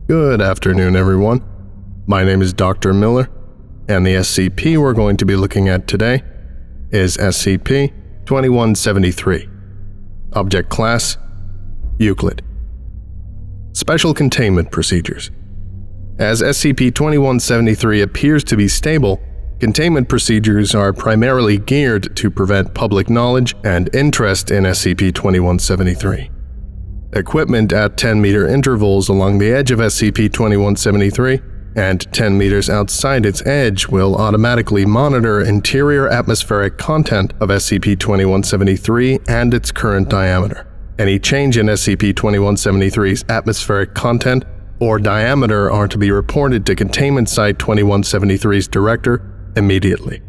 Good afternoon, everyone. My name is Dr. Miller, and the SCP we're going to be looking at today is SCP-2173. Object Class: Euclid. Special Containment Procedures. As SCP-2173 appears to be stable, containment procedures are primarily geared to prevent public knowledge and interest in SCP-2173. Equipment at 10-meter intervals along the edge of SCP-2173 and 10 meters outside its edge will automatically monitor interior atmospheric content of SCP-2173 and its current diameter. Any change in SCP-2173's atmospheric content or diameter are to be reported to Containment Site 2173's director immediately.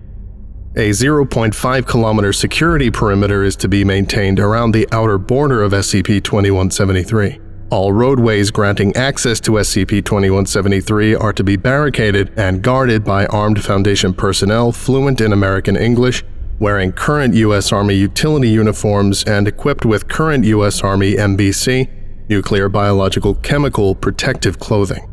A 0.5-kilometer security perimeter is to be maintained around the outer border of SCP-2173. All roadways granting access to SCP-2173 are to be barricaded and guarded by armed Foundation personnel fluent in American English, wearing current U.S. Army utility uniforms and equipped with current U.S. Army MBC, nuclear biological chemical protective clothing.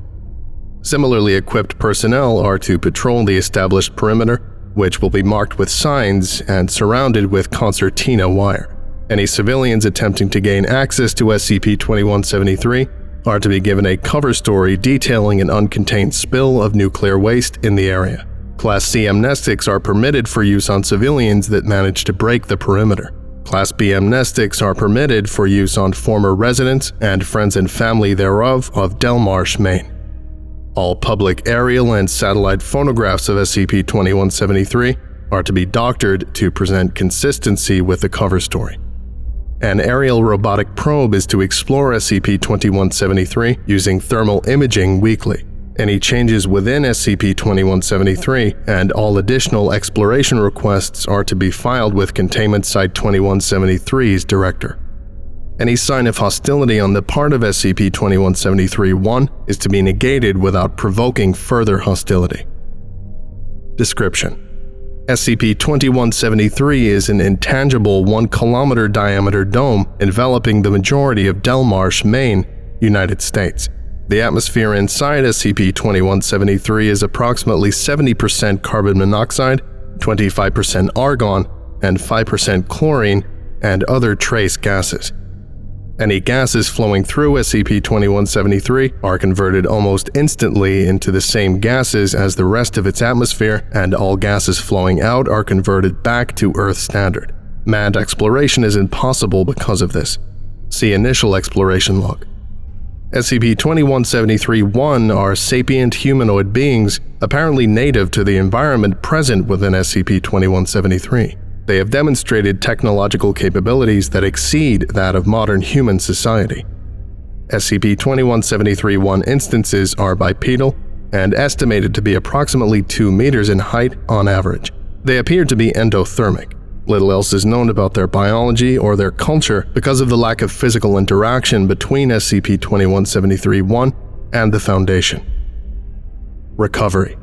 Similarly equipped personnel are to patrol the established perimeter, which will be marked with signs and surrounded with concertina wire. Any civilians attempting to gain access to SCP-2173 are to be given a cover story detailing an uncontained spill of nuclear waste in the area. Class C amnestics are permitted for use on civilians that manage to break the perimeter. Class B amnestics are permitted for use on former residents and friends and family thereof of Delmarsh, Maine. All public aerial and satellite photographs of SCP-2173 are to be doctored to present consistency with the cover story. An aerial robotic probe is to explore SCP-2173 using thermal imaging weekly. Any changes within SCP-2173 and all additional exploration requests are to be filed with Containment Site 2173's director. Any sign of hostility on the part of SCP-2173-1 is to be negated without provoking further hostility. Description: SCP-2173 is an intangible 1-kilometer diameter dome enveloping the majority of Delmarsh, Maine, United States. The atmosphere inside SCP-2173 is approximately 70% carbon monoxide, 25% argon, and 5% chlorine, and other trace gases. Any gases flowing through SCP-2173 are converted almost instantly into the same gases as the rest of its atmosphere, and all gases flowing out are converted back to Earth standard. Manned exploration is impossible because of this. See Initial Exploration Log. SCP-2173-1 are sapient humanoid beings apparently native to the environment present within SCP-2173. They have demonstrated technological capabilities that exceed that of modern human society. SCP-2173-1 instances are bipedal and estimated to be approximately 2 meters in height on average. They appear to be endothermic. Little else is known about their biology or their culture because of the lack of physical interaction between SCP-2173-1 and the Foundation. Recovery.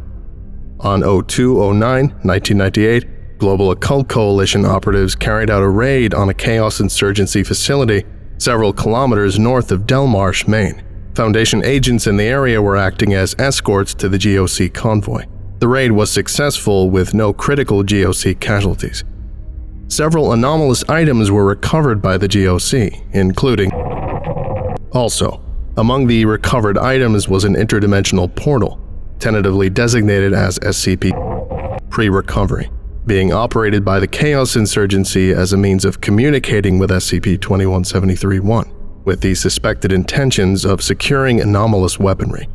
On 02/09/1998, Global Occult Coalition operatives carried out a raid on a Chaos Insurgency facility several kilometers north of Delmarsh, Maine. Foundation agents in the area were acting as escorts to the GOC convoy. The raid was successful with no critical GOC casualties. Several anomalous items were recovered by the GOC, including... Also, among the recovered items was an interdimensional portal, tentatively designated as SCP pre-recovery, being operated by the Chaos Insurgency as a means of communicating with SCP-2173-1, with the suspected intentions of securing anomalous weaponry.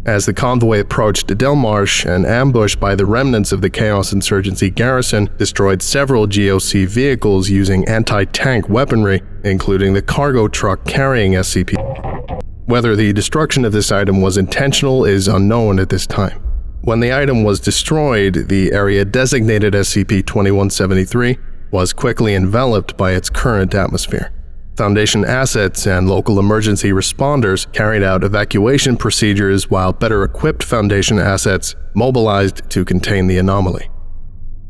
As the convoy approached Delmarsh, an ambush by the remnants of the Chaos Insurgency garrison destroyed several GOC vehicles using anti-tank weaponry, including the cargo truck carrying SCP. Whether the destruction of this item was intentional is unknown at this time. When the item was destroyed, the area designated SCP-2173 was quickly enveloped by its current atmosphere. Foundation assets and local emergency responders carried out evacuation procedures while better-equipped Foundation assets mobilized to contain the anomaly.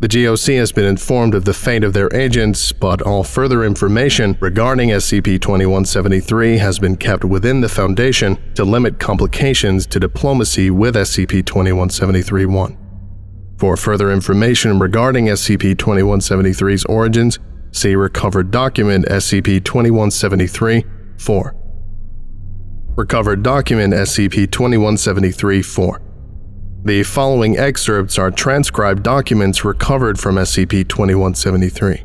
The GOC has been informed of the fate of their agents, but all further information regarding SCP-2173 has been kept within the Foundation to limit complications to diplomacy with SCP-2173-1. For further information regarding SCP-2173's origins, see Recovered Document SCP-2173-4. Recovered Document SCP-2173-4. The following excerpts are transcribed documents recovered from SCP-2173.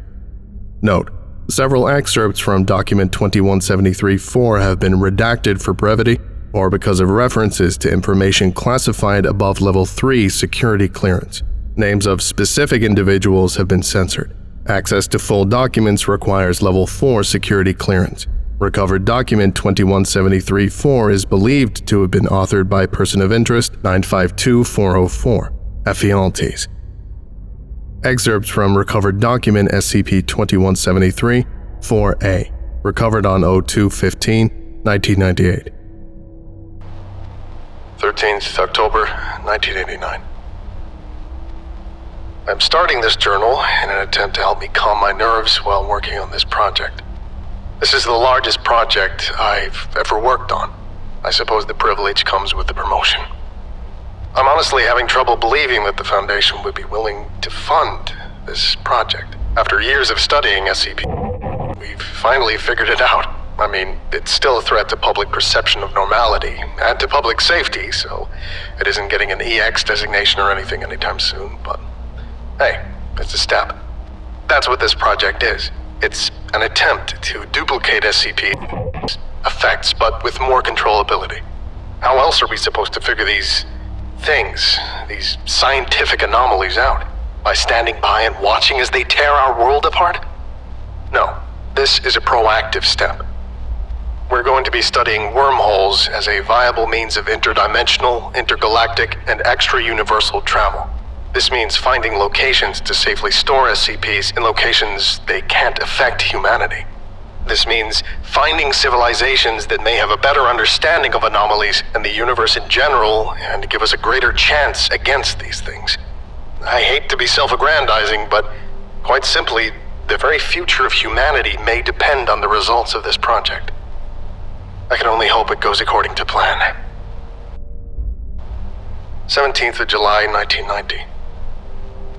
Note: several excerpts from Document 2173-4 have been redacted for brevity or because of references to information classified above Level 3 security clearance. Names of specific individuals have been censored. Access to full documents requires Level 4 security clearance. Recovered Document 2173-4 is believed to have been authored by Person of Interest 952404, Ephialtes. Excerpts from Recovered Document SCP-2173-4A, recovered on 02/15/1998. 13th October, 1989. I'm starting this journal in an attempt to help me calm my nerves while working on this project. This is the largest project I've ever worked on. I suppose the privilege comes with the promotion. I'm honestly having trouble believing that the Foundation would be willing to fund this project. After years of studying SCP, we've finally figured it out. I mean, it's still a threat to public perception of normality and to public safety, so it isn't getting an EX designation or anything anytime soon, but hey, it's a step. That's what this project is. It's an attempt to duplicate SCP's effects, but with more controllability. How else are we supposed to figure these things, these scientific anomalies out? By standing by and watching as they tear our world apart? No, this is a proactive step. We're going to be studying wormholes as a viable means of interdimensional, intergalactic, and extra-universal travel. This means finding locations to safely store SCPs in locations they can't affect humanity. This means finding civilizations that may have a better understanding of anomalies and the universe in general and give us a greater chance against these things. I hate to be self-aggrandizing, but quite simply, the very future of humanity may depend on the results of this project. I can only hope it goes according to plan. 17th of July, 1990.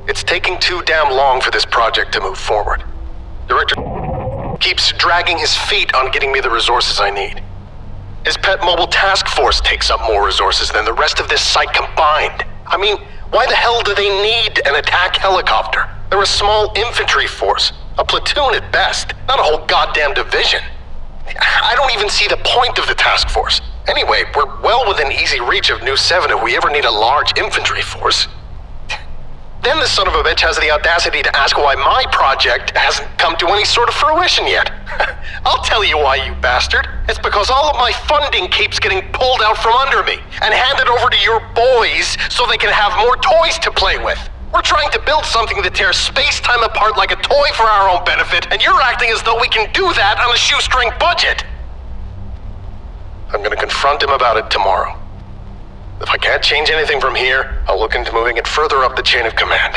It's taking too damn long for this project to move forward. Director keeps dragging his feet on getting me the resources I need. His pet mobile task force takes up more resources than the rest of this site combined. I mean, why the hell do they need an attack helicopter? They're a small infantry force, a platoon at best, not a whole goddamn division. I don't even see the point of the task force. Anyway, we're well within easy reach of New 7 if we ever need a large infantry force. Then the son of a bitch has the audacity to ask why my project hasn't come to any sort of fruition yet. I'll tell you why, you bastard. It's because all of my funding keeps getting pulled out from under me and handed over to your boys so they can have more toys to play with. We're trying to build something that tears space-time apart like a toy for our own benefit, and you're acting as though we can do that on a shoestring budget. I'm gonna confront him about it tomorrow. If I can't change anything from here, I'll look into moving it further up the chain of command.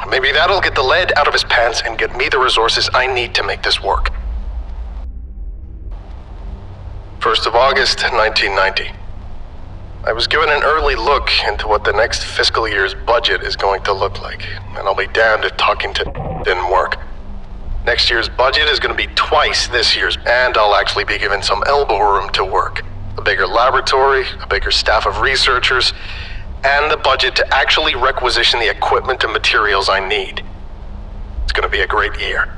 Maybe that'll get the lead out of his pants and get me the resources I need to make this work. 1st of August, 1990. I was given an early look into what the next fiscal year's budget is going to look like, and I'll be damned if talking to didn't work. Next year's budget is going to be twice this year's, and I'll actually be given some elbow room to work. A bigger laboratory, a bigger staff of researchers, and the budget to actually requisition the equipment and materials I need. It's going to be a great year.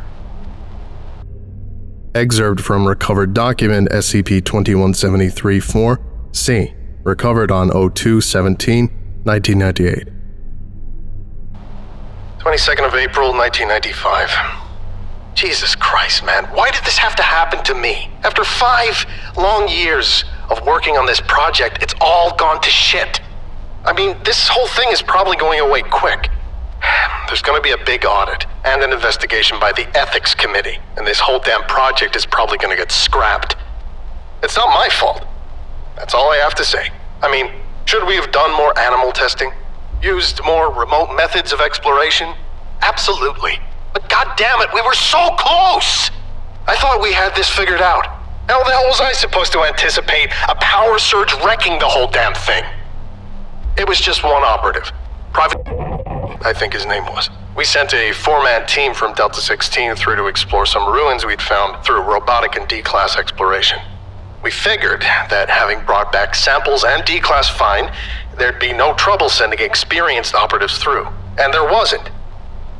Excerpt from Recovered Document SCP-2173-4, C, recovered on 02/17/1998. 22nd of April, 1995. Jesus Christ, man, why did this have to happen to me? After 5 long years of working on this project, it's all gone to shit. I mean, this whole thing is probably going away quick. There's gonna be a big audit and an investigation by the ethics committee, and this whole damn project is probably gonna get scrapped. It's not my fault. That's all I have to say. I mean, should we have done more animal testing? Used more remote methods of exploration? Absolutely. But goddammit, we were so close! I thought we had this figured out. How the hell was I supposed to anticipate a power surge wrecking the whole damn thing? It was just one operative. Private, I think his name was. We sent a 4-man team from Delta 16 through to explore some ruins we'd found through robotic and D-class exploration. We figured that having brought back samples and D-class fine, there'd be no trouble sending experienced operatives through. And there wasn't.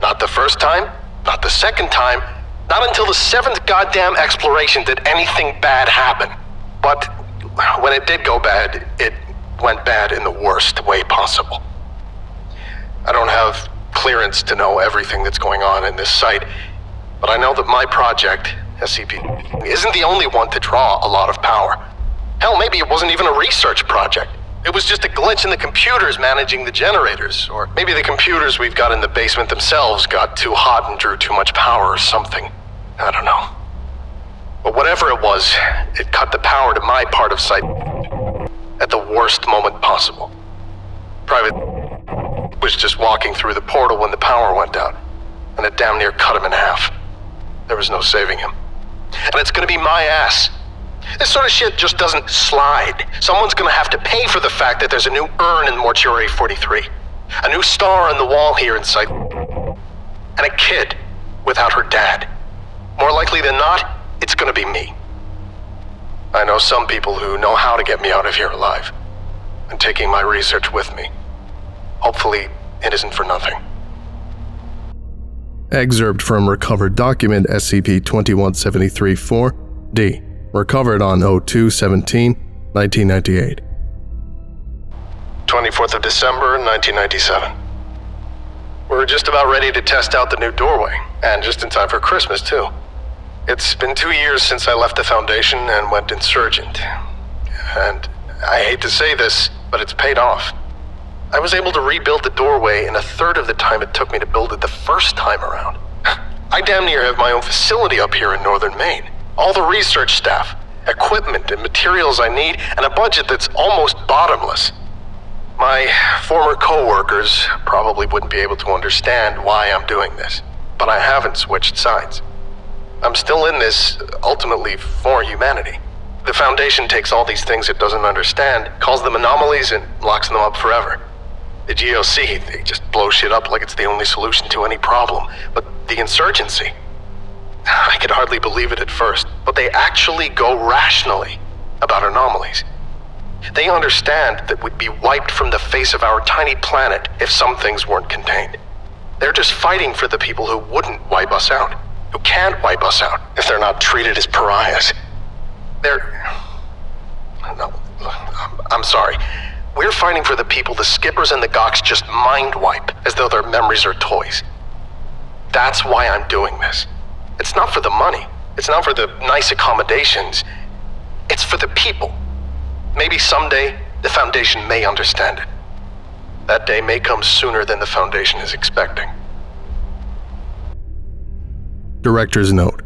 Not the first time, not the second time, not until the 7th goddamn exploration did anything bad happen. But when it did go bad, it went bad in the worst way possible. I don't have clearance to know everything that's going on in this site, but I know that my project, SCP, isn't the only one to draw a lot of power. Hell, maybe it wasn't even a research project. It was just a glitch in the computers managing the generators, or maybe the computers we've got in the basement themselves got too hot and drew too much power or something. I don't know. But whatever it was, it cut the power to my part of site at the worst moment possible. Private was just walking through the portal when the power went out, and it damn near cut him in half. There was no saving him. And it's gonna be my ass. This sort of shit just doesn't slide. Someone's gonna have to pay for the fact that there's a new urn in Mortuary 43, a new star on the wall here in sight, and a kid without her dad. More likely than not, it's gonna be me. I know some people who know how to get me out of here alive, and taking my research with me. Hopefully, it isn't for nothing. Excerpt from recovered document SCP-2173-4-D, recovered on 02/17/1998. 24th of December, 1997. We're just about ready to test out the new doorway, and just in time for Christmas, too. It's been 2 years since I left the Foundation and went insurgent. And I hate to say this, but it's paid off. I was able to rebuild the doorway in a third of the time it took me to build it the first time around. I damn near have my own facility up here in northern Maine. All the research staff, equipment and materials I need, and a budget that's almost bottomless. My former co-workers probably wouldn't be able to understand why I'm doing this, but I haven't switched sides. I'm still in this, ultimately, for humanity. The Foundation takes all these things it doesn't understand, calls them anomalies, and locks them up forever. The GOC, they just blow shit up like it's the only solution to any problem. But the Insurgency, I could hardly believe it at first, but they actually go rationally about anomalies. They understand that we'd be wiped from the face of our tiny planet if some things weren't contained. They're just fighting for the people who wouldn't wipe us out, who can't wipe us out if they're not treated as pariahs. I'm sorry. We're fighting for the people the skippers and the gawks just mind wipe as though their memories are toys. That's why I'm doing this. It's not for the money. It's not for the nice accommodations. It's for the people. Maybe someday the Foundation may understand it. That day may come sooner than the Foundation is expecting. Director's note.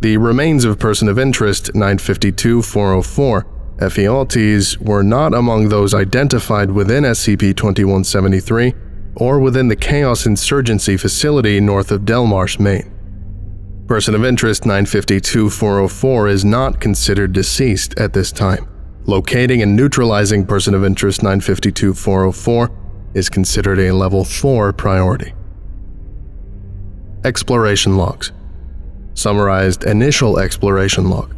The remains of person of interest 952-404 FELTs were not among those identified within SCP-2173 or within the Chaos Insurgency facility north of Delmarsh, Maine. Person of interest 952-404 is not considered deceased at this time. Locating and neutralizing person of interest 952-404 is considered a Level 4 priority. Exploration logs. Summarized initial exploration log.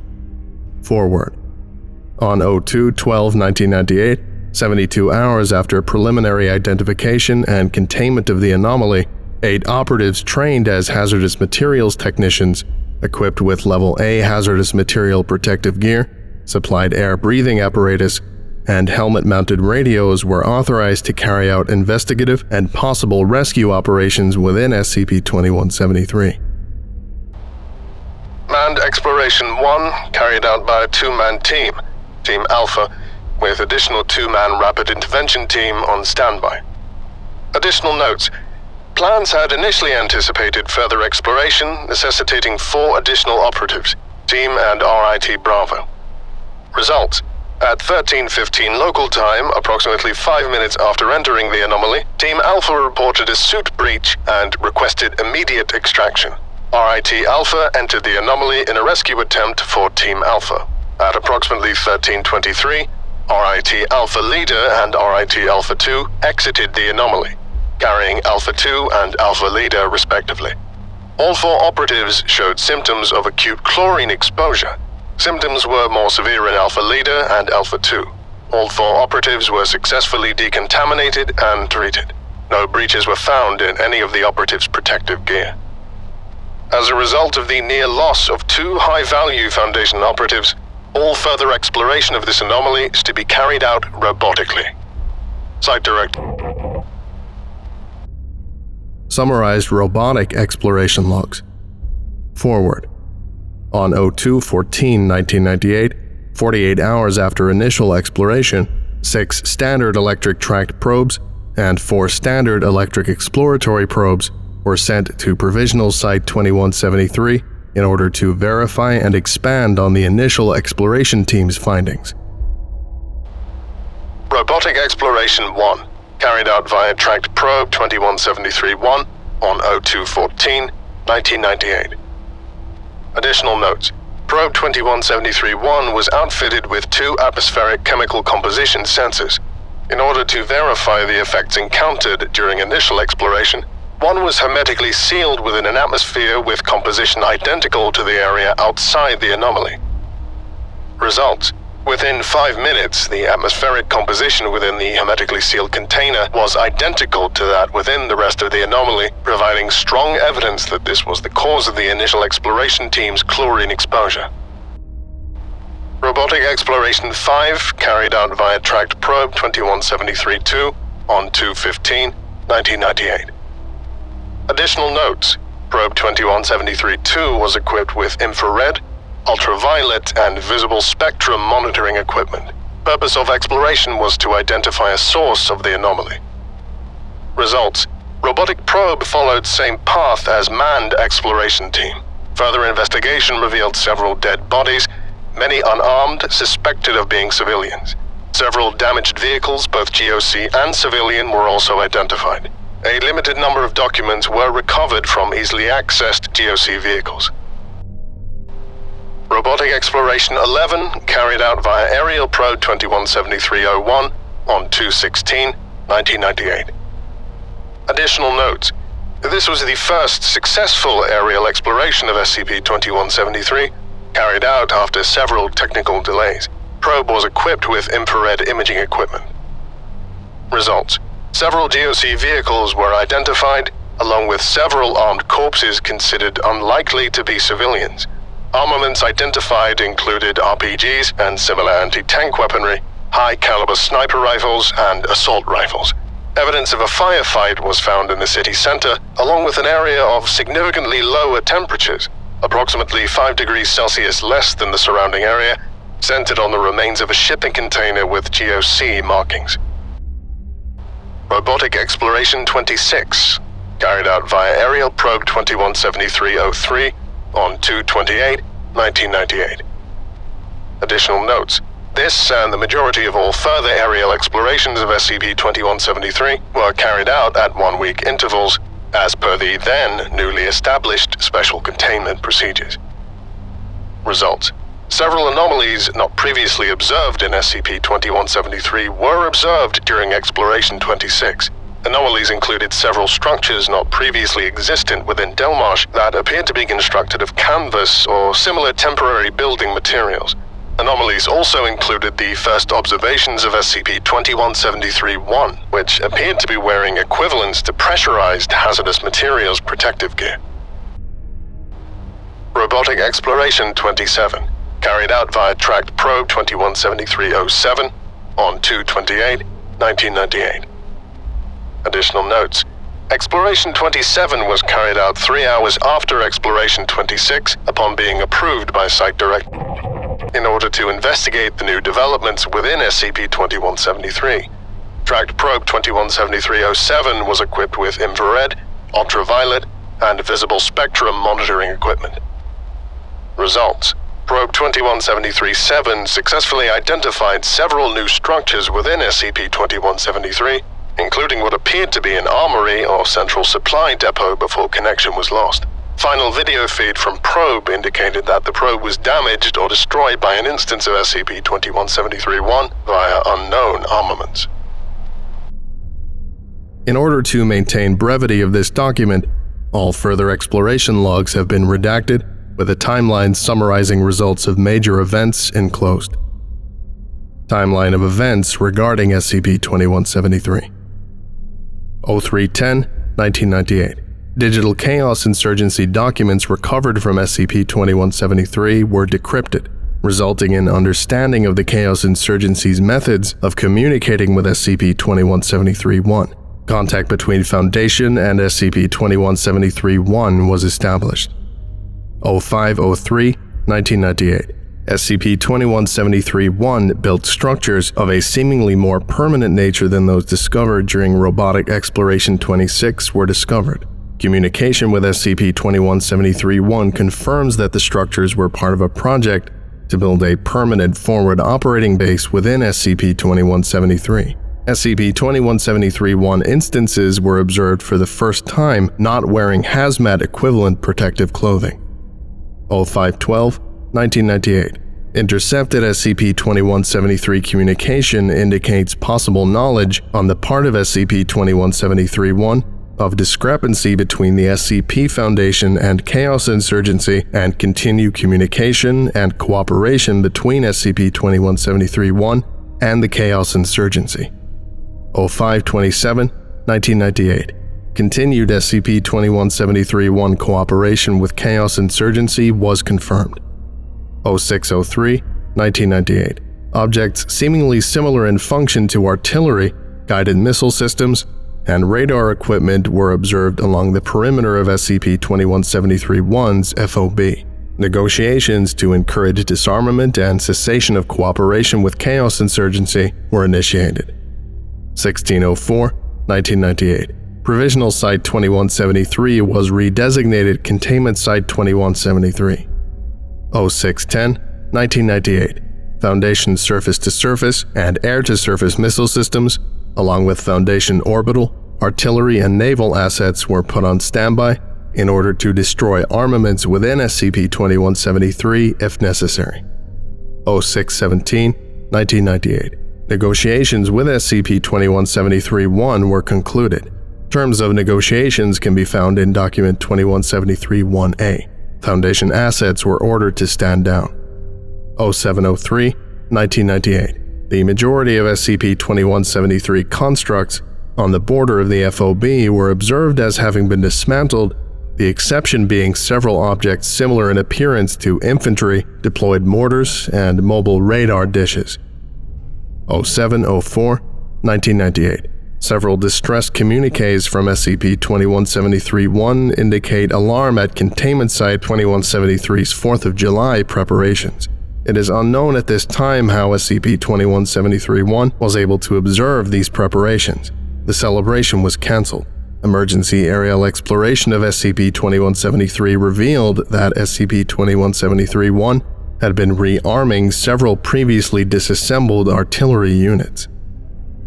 Forward. On 02/12/1998, 72 hours after preliminary identification and containment of the anomaly, 8 operatives trained as hazardous materials technicians, equipped with Level A hazardous material protective gear, supplied air-breathing apparatus, and helmet-mounted radios were authorized to carry out investigative and possible rescue operations within SCP-2173. Manned Exploration 1 carried out by a 2-man team, Team Alpha, with additional 2-man Rapid Intervention team on standby. Additional notes. Plans had initially anticipated further exploration, necessitating 4 additional operatives, Team and RIT Bravo. Results. At 13:15 local time, approximately 5 minutes after entering the anomaly, Team Alpha reported a suit breach and requested immediate extraction. RIT Alpha entered the anomaly in a rescue attempt for Team Alpha. At approximately 13:23, RIT Alpha Leader and RIT Alpha 2 exited the anomaly, carrying Alpha 2 and Alpha Leader respectively. All 4 operatives showed symptoms of acute chlorine exposure. Symptoms were more severe in Alpha Leader and Alpha 2. All 4 operatives were successfully decontaminated and treated. No breaches were found in any of the operatives' protective gear. As a result of the near loss of 2 high-value Foundation operatives, all further exploration of this anomaly is to be carried out robotically. Site Director. Summarized robotic exploration logs. Forward. On 02/14/1998, 48 hours after initial exploration, 6 standard electric tracked probes and 4 standard electric exploratory probes were sent to Provisional Site 2173 in order to verify and expand on the initial exploration team's findings. Robotic Exploration 1, carried out via tracked probe 2173-1 on 02/14/1998. Additional notes. Probe 2173-1 was outfitted with 2 atmospheric chemical composition sensors. In order to verify the effects encountered during initial exploration, one was hermetically sealed within an atmosphere with composition identical to the area outside the anomaly. Results. Within 5 minutes, the atmospheric composition within the hermetically sealed container was identical to that within the rest of the anomaly, providing strong evidence that this was the cause of the initial exploration team's chlorine exposure. Robotic Exploration 5, carried out via tracked probe 2173-2 on 02/15/1998. Additional notes. Probe 2173-2 was equipped with infrared, ultraviolet, and visible spectrum monitoring equipment. Purpose of exploration was to identify a source of the anomaly. Results. Robotic probe followed same path as manned exploration team. Further investigation revealed several dead bodies, many unarmed, suspected of being civilians. Several damaged vehicles, both GOC and civilian, were also identified. A limited number of documents were recovered from easily accessed GOC vehicles. Robotic Exploration 11, carried out via aerial probe 2173-01 on 02/16/1998. Additional notes. This was the first successful aerial exploration of SCP-2173, carried out after several technical delays. Probe was equipped with infrared imaging equipment. Results. Several GOC vehicles were identified, along with several armed corpses considered unlikely to be civilians. Armaments identified included RPGs and similar anti-tank weaponry, high-caliber sniper rifles, and assault rifles. Evidence of a firefight was found in the city center, along with an area of significantly lower temperatures, approximately 5 degrees Celsius less than the surrounding area, centered on the remains of a shipping container with GOC markings. Robotic Exploration 26, carried out via aerial probe 2173-03 on 02/28/1998. Additional notes. This and the majority of all further aerial explorations of SCP-2173 were carried out at 1-week intervals, as per the then newly established special containment procedures. Results. Several anomalies not previously observed in SCP-2173 were observed during Exploration 26. Anomalies included several structures not previously existent within Delmarsh that appeared to be constructed of canvas or similar temporary building materials. Anomalies also included the first observations of SCP-2173-1, which appeared to be wearing equivalents to pressurized hazardous materials protective gear. Robotic Exploration 27, carried out via tracked probe 2173-07 on 02/28/1998. Additional notes. Exploration 27 was carried out 3 hours after Exploration 26 upon being approved by Site Director in order to investigate the new developments within SCP-2173. Tracked probe 2173-07 was equipped with infrared, ultraviolet, and visible spectrum monitoring equipment. Results. Probe 2173-7 successfully identified several new structures within SCP-2173, including what appeared to be an armory or central supply depot before connection was lost. Final video feed from Probe indicated that the probe was damaged or destroyed by an instance of SCP-2173-1 via unknown armaments. In order to maintain brevity of this document, all further exploration logs have been redacted, with a timeline summarizing results of major events enclosed. Timeline of events regarding SCP-2173. 03-10-1998. Digital Chaos Insurgency documents recovered from SCP-2173 were decrypted, resulting in understanding of the Chaos Insurgency's methods of communicating with SCP-2173-1. Contact between Foundation and SCP-2173-1 was established. 05-03-1998. SCP-2173-1 built structures of a seemingly more permanent nature than those discovered during Robotic Exploration 26 were discovered. Communication with SCP-2173-1 confirms that the structures were part of a project to build a permanent forward operating base within SCP-2173. SCP-2173-1 instances were observed for the first time not wearing hazmat equivalent protective clothing. 05-12-1998. Intercepted SCP-2173 communication indicates possible knowledge on the part of SCP-2173-1 of discrepancy between the SCP-Foundation and Chaos Insurgency and continued communication and cooperation between SCP-2173-1 and the Chaos Insurgency. 05-27-1998. Continued SCP-2173-1 cooperation with Chaos Insurgency was confirmed. 06-03-1998. Objects seemingly similar in function to artillery, guided missile systems, and radar equipment were observed along the perimeter of SCP-2173-1's FOB. Negotiations to encourage disarmament and cessation of cooperation with Chaos Insurgency were initiated. 1604-1998. Provisional Site 2173 was redesignated Containment Site 2173. 06-10-1998. Foundation surface-to-surface and air-to-surface missile systems, along with Foundation orbital, artillery, and naval assets were put on standby in order to destroy armaments within SCP-2173 if necessary. 06-17-1998. Negotiations with SCP-2173-1 were concluded. Terms of negotiations can be found in Document 2173-1A. Foundation assets were ordered to stand down. 07-03-1998. The majority of SCP-2173 constructs on the border of the FOB were observed as having been dismantled, the exception being several objects similar in appearance to infantry, deployed mortars, and mobile radar dishes. 07-04-1998. Several distress communiques from SCP-2173-1 indicate alarm at Containment Site 2173's 4th of July preparations. It is unknown at this time how SCP-2173-1 was able to observe these preparations. The celebration was cancelled. Emergency aerial exploration of SCP-2173 revealed that SCP-2173-1 had been rearming several previously disassembled artillery units.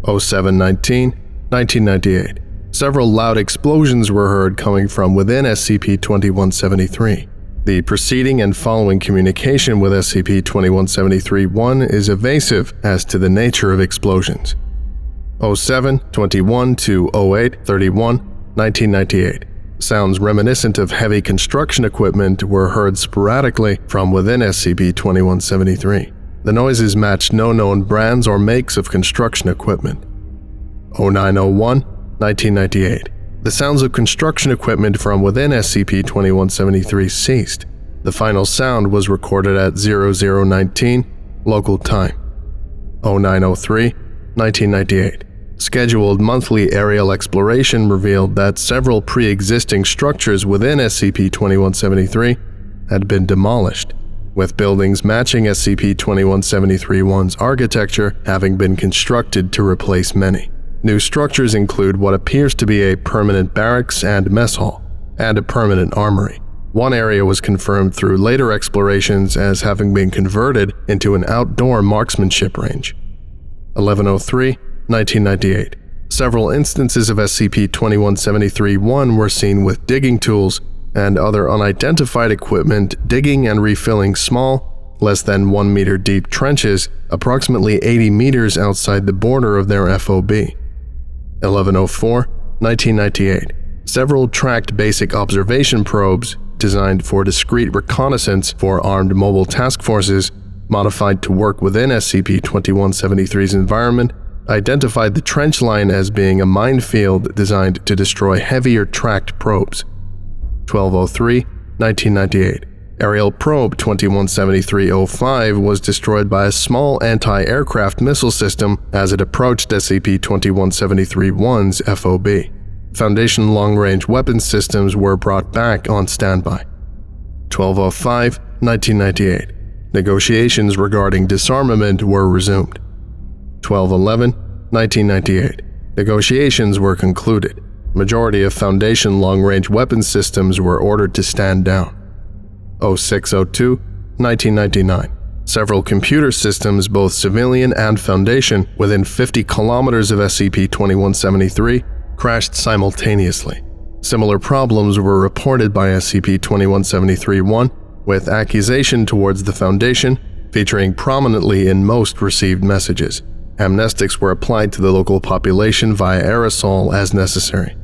07-19-1998. Several loud explosions were heard coming from within SCP-2173. The preceding and following communication with SCP-2173-1 is evasive as to the nature of explosions. 07-21-08-31-1998. Sounds reminiscent of heavy construction equipment were heard sporadically from within SCP-2173. The noises matched no known brands or makes of construction equipment. 09-01-1998. The sounds of construction equipment from within SCP-2173 ceased. The final sound was recorded at 0019 local time. 09-03-1998. Scheduled monthly aerial exploration revealed that several pre-existing structures within SCP-2173 had been demolished, with buildings matching SCP-2173-1's architecture having been constructed to replace many. New structures include what appears to be a permanent barracks and mess hall, and a permanent armory. One area was confirmed through later explorations as having been converted into an outdoor marksmanship range. 1103, 1998. Several instances of SCP-2173-1 were seen with digging tools and other unidentified equipment digging and refilling small, less than 1 meter deep trenches approximately 80 meters outside the border of their FOB. 1104, 1998. Several tracked basic observation probes designed for discrete reconnaissance for armed mobile task forces, modified to work within SCP-2173's environment, identified the trench line as being a minefield designed to destroy heavier tracked probes. 1203, 1998. Aerial probe 2173-05 was destroyed by a small anti-aircraft missile system as it approached SCP-2173-1's FOB. Foundation long-range weapons systems were brought back on standby. 1205, 1998. Negotiations regarding disarmament were resumed. 1211, 1998. Negotiations were concluded. Majority of Foundation long-range weapons systems were ordered to stand down. 0602, 1999. Several computer systems, both civilian and Foundation, within 50 kilometers of SCP-2173, crashed simultaneously. Similar problems were reported by SCP-2173-1, with accusation towards the Foundation featuring prominently in most received messages. Amnestics were applied to the local population via aerosol as necessary.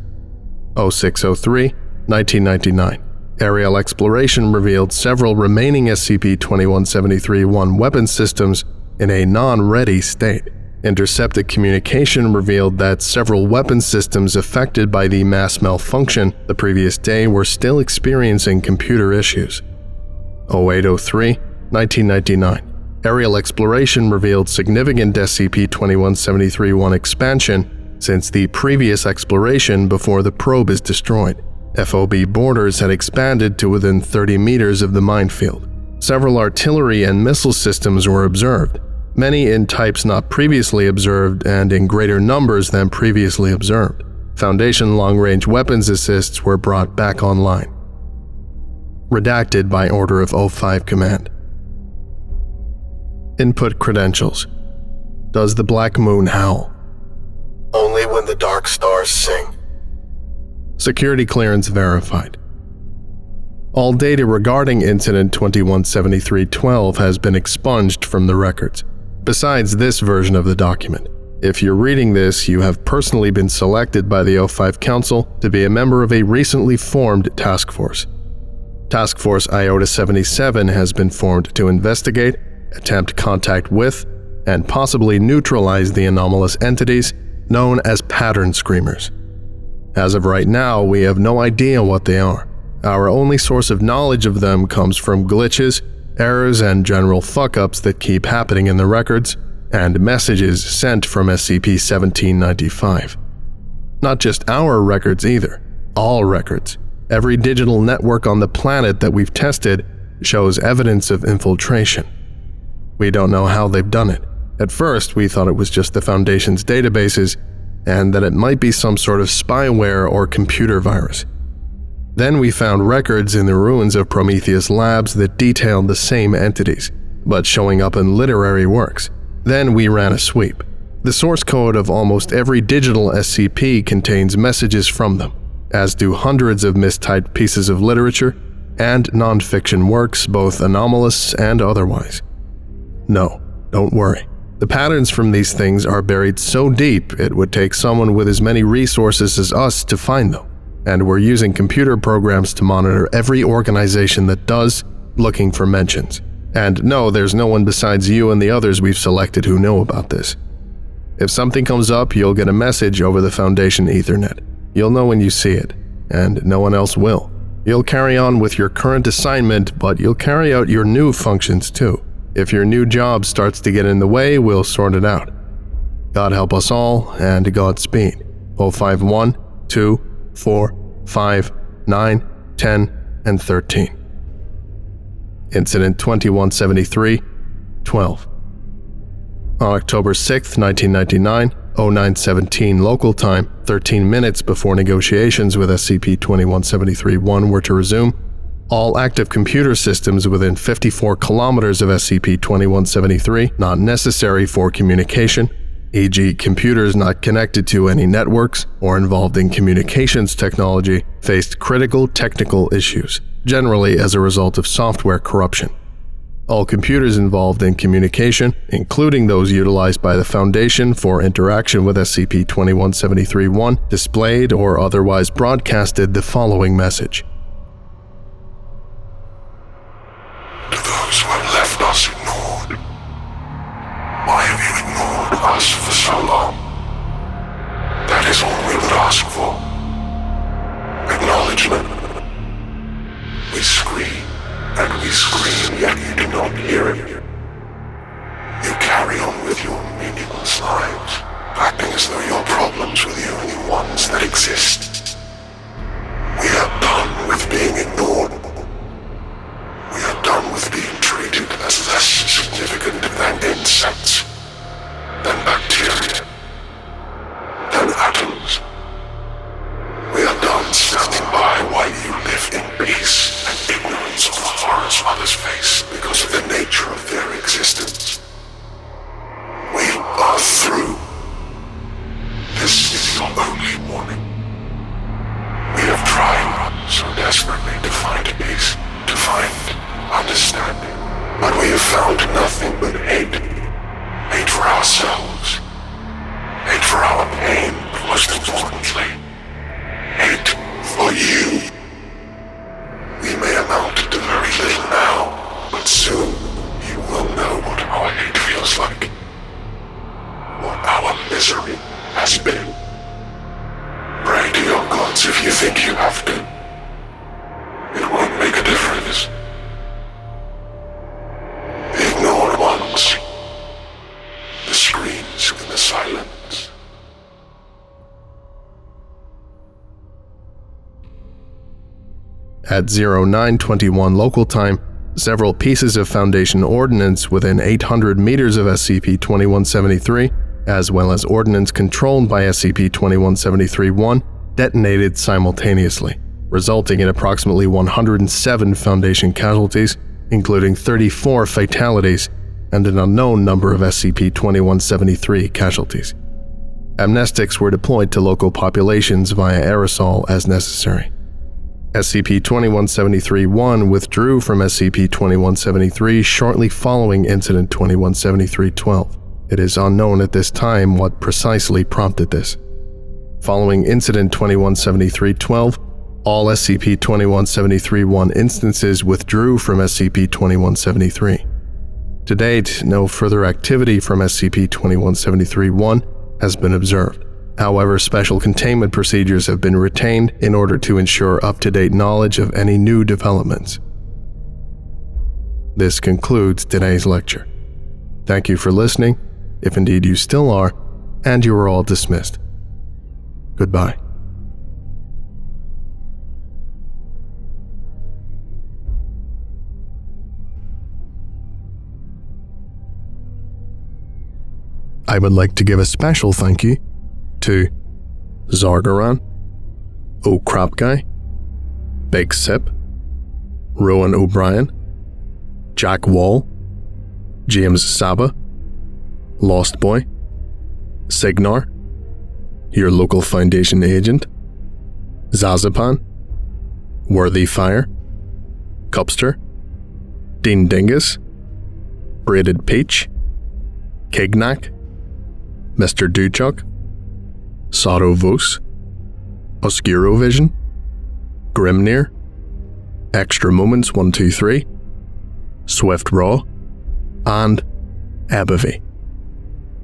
0603, 1999. Aerial exploration revealed several remaining SCP-2173-1 weapon systems in a non-ready state. Intercepted communication revealed that several weapon systems affected by the mass malfunction the previous day were still experiencing computer issues. 0803, 1999. Aerial exploration revealed significant SCP-2173-1 expansion since the previous exploration before the probe is destroyed. FOB borders had expanded to within 30 meters of the minefield. Several artillery and missile systems were observed, many in types not previously observed and in greater numbers than previously observed. Foundation long-range weapons assists were brought back online. Redacted by order of O5 Command. Input credentials. Does the Black Moon howl? Only when the dark stars sing. Security clearance verified. All data regarding Incident 2173-12 has been expunged from the records, besides this version of the document. If you're reading this, you have personally been selected by the O5 Council to be a member of a recently formed task force. Task Force Iota-77 has been formed to investigate, attempt contact with, and possibly neutralize the anomalous entities known as pattern screamers. As of right now, we have no idea what they are. Our only source of knowledge of them comes from glitches, errors, and general fuck-ups that keep happening in the records, and messages sent from SCP-1795. Not just our records either, all records. Every digital network on the planet that we've tested shows evidence of infiltration. We don't know how they've done it. At first, we thought it was just the Foundation's databases, and that it might be some sort of spyware or computer virus. Then we found records in the ruins of Prometheus Labs that detailed the same entities, but showing up in literary works. Then we ran a sweep. The source code of almost every digital SCP contains messages from them, as do hundreds of mistyped pieces of literature and non-fiction works, both anomalous and otherwise. No, don't worry. The patterns from these things are buried so deep it would take someone with as many resources as us to find them, and we're using computer programs to monitor every organization that does, looking for mentions. And no, there's no one besides you and the others we've selected who know about this. If something comes up, you'll get a message over the Foundation Ethernet. You'll know when you see it, and no one else will. You'll carry on with your current assignment, but you'll carry out your new functions too. If your new job starts to get in the way, we'll sort it out. God help us all, and Godspeed. 051, 2, 4, 5, 9, 10, and 13. Incident 2173, 12. On October 6, 1999, 0917 local time, 13 minutes before negotiations with SCP-2173-1 were to resume, All active computer systems within 54 kilometers of SCP-2173 not necessary for communication, e.g. computers not connected to any networks or involved in communications technology, faced critical technical issues, generally as a result of software corruption. All computers involved in communication, including those utilized by the Foundation for interaction with SCP-2173-1, displayed or otherwise broadcasted the following message. To those who have left us ignored, why have you ignored us for so long? That is all we would ask for. Acknowledgement. We scream. And we scream, yet you do not hear it. You carry on with your meaningless lives, acting as though your problems were the only ones that exist. We are done with being ignored. We are done with being treated as less significant than insects, than bacteria, than atoms. We are done standing by while you live in peace and ignorance of the horrors others face because of the nature of their existence. We are through. This is your only warning. We have tried so desperately to find peace, to find understanding, but we have found nothing but hate. Hate for ourselves. Hate for our pain, but most importantly, hate for you. We may amount to very little now, but soon you will know what our hate feels like. What our misery has been. Pray to your gods if you think you have to. It won't make a difference. The ignored ones. The screams in the silence. At 0921 local time, several pieces of Foundation ordnance within 800 meters of SCP-2173, as well as ordnance controlled by SCP-2173-1, detonated simultaneously, resulting in approximately 107 Foundation casualties, including 34 fatalities and an unknown number of SCP-2173 casualties. Amnestics were deployed to local populations via aerosol as necessary. SCP-2173-1 withdrew from SCP-2173 shortly following Incident 2173-12. It is unknown at this time what precisely prompted this. Following Incident 2173-12, all SCP-2173-1 instances withdrew from SCP-2173. To date, no further activity from SCP-2173-1 has been observed. However, special containment procedures have been retained in order to ensure up-to-date knowledge of any new developments. This concludes today's lecture. Thank you for listening, if indeed you still are, and you are all dismissed. Goodbye. I would like to give a special thank you to Zargaran, Oh Crap Guy, Big Sip, Rowan O'Brien, Jack Wall, James Saba, Lost Boy, Signar, Your Local Foundation Agent, Zazapan, Worthy Fire, Cupster, Dean Dingus, Braided Peach, Kignack, Mr. Duchuk, Sato Vos, Oscurovision, Grimnir, Extra Moments 123, Swift Raw, and Ebavy.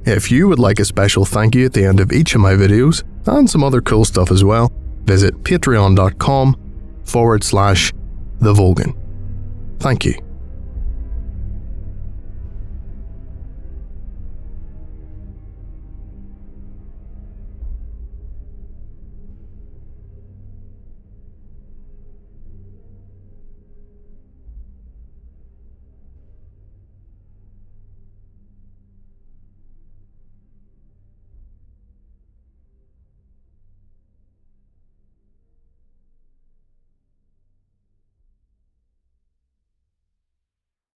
If you would like a special thank you at the end of each of my videos, and some other cool stuff as well, visit patreon.com/TheVolgun. Thank you.